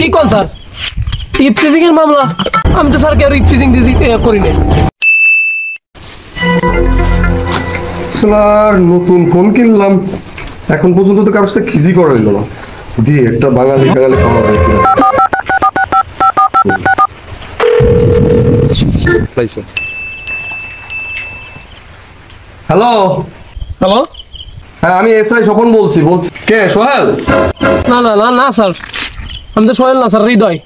কি কোন sir eve teasing এর মামলা? আমি তো স্যার কেউ ইফটিজিং করি না। স্যার নতুন ফোন কিনলাম, এখন পর্যন্ত তো কারোর সাথে খিজি করা হইলো না। দিয়ে একটা বাঙালি খাওয়া হ্যালো হ্যালো, হ্যাঁ আমি এসআই স্বপন বলছি। কে সোহেল? না না না না স্যার, আমি তো সোহেল না স্যার, হৃদয়।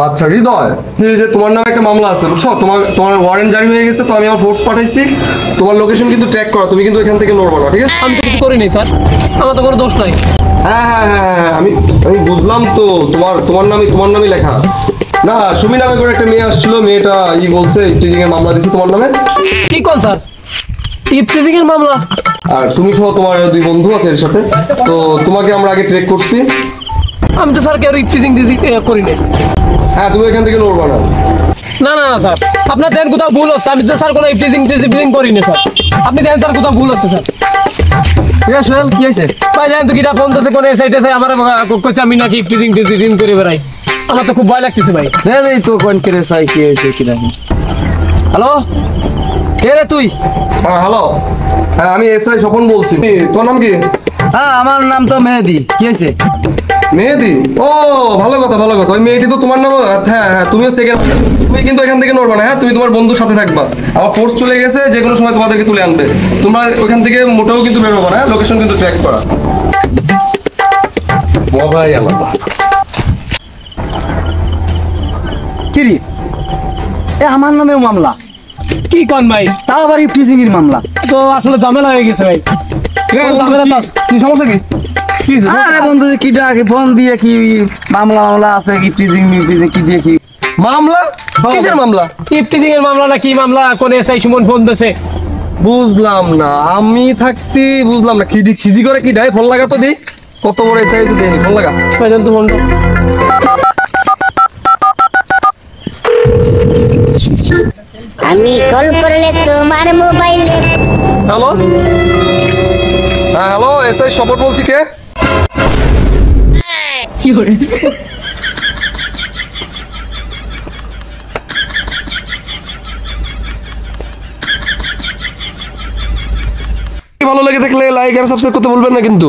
আচ্ছা হৃদয়, এই যে তোমার নামে একটা মামলা আছে বুঝছো, তোমার ওয়ারেন্ট জারি হয়ে গেছে, তো আমি আমার ফোর্স পাঠাইছি, তোমার লোকেশন কিন্তু ট্র্যাক করা, তুমি কিন্তু এখান থেকে নড়বা না, ঠিক আছে? আমি তো কিছু করিনি স্যার, আমার তো কোনো দোষ নাই। হ্যাঁ হ্যাঁ হ্যাঁ হ্যাঁ আমি বুঝলাম তো, তোমার নামই লেখা। না সুমি নামে করে একটা মেয়ে আসছিল, মেয়েটা বলছে ইফটিজিং এর মামলা দিছে তোমার নামে। কি কোন স্যার ইফটিজিং এর মামলা? আর তুমি সহ তোমার দুই বন্ধু আছে এর সাথে, তো তোমাকে আমরা আগে ট্রেক করছি। আমি তো স্যার কেউ ইফটিজিং করি না। হ্যাঁ তুমি এখান থেকে নড়বা না। না না না স্যার, আপনার দেন কোথাও ভুল হচ্ছে, আমি তো স্যার কোনো ইফটিজিং করি না স্যার, আপনি দেন স্যার কোথাও ভুল হচ্ছে স্যার। সোহেল কি হয়েছে? ভাই জানেন তো কিটা ফোন দিয়েছে, কোন এসআইতেছে আমার কইছে আমি নাকি ইফটিজিং করে বেড়াই, আমার তো খুব ভয় লাগতেছে ভাই। এই তো কোন করে সাই কি হয়েছে কি না? হ্যালো, কে রে তুই? হ্যাঁ হ্যালো, হ্যাঁ আমি এসআই স্বপন বলছি। তোমার নাম কি? হ্যাঁ আমার নাম তো মেহেদি। কি হয়েছে? মেহেদি? ও ভালো কথা ভালো কথা, ওই মেয়েটি তো তোমার নাম। হ্যাঁ হ্যাঁ তুমিও সেকেন্ড, তুমি কিন্তু এখান থেকে নড়বা না। হ্যাঁ তুমি তোমার বন্ধুর সাথে থাকবা, আমার ফোর্স চলে গেছে, যে কোনো সময় তোমাদেরকে তুলে আনবে, তোমরা ওইখান থেকে মোটেও কিন্তু বেরোবা না, লোকেশন কিন্তু ট্র্যাক করা। মজাই আলাদা। কি রে, এ আমার নামেও মামলা? কি কোন ভাই, তাও আবার ইফটিজিং এর মামলা? তো আসলে ঝামেলা হয়ে গেছে ভাই। ঝামেলা তো কি সমস্যা কি? কি হয়েছে? আরে বন্ধু কি ডাকে ফোন দিয়ে কি মামলা আছে ইফটিজিং কি দিয়ে কি মামলা? কিসের মামলা? ইফটিজিং এর মামলা না কি মামলা, কোন এসআই সুমন ফোন দিয়েছে। বুঝলাম না, আমি থাকতে বুঝলাম না। খিজি করে কি ডাই ফোন লাগা তো দি, কত বড় এসআই হয়েছে দেখি, ফোন লাগা। ভাইজান তো ফোনটা আমি কল করলে তোমার মোবাইলে। হ্যালো, হ্যাঁ হ্যালো এসআই স্বপন বলছি। কে? কি করে ভালো লেগে থাকলে লাইক আর সাবস্ক্রাইব করতে ভুলবেন না কিন্তু।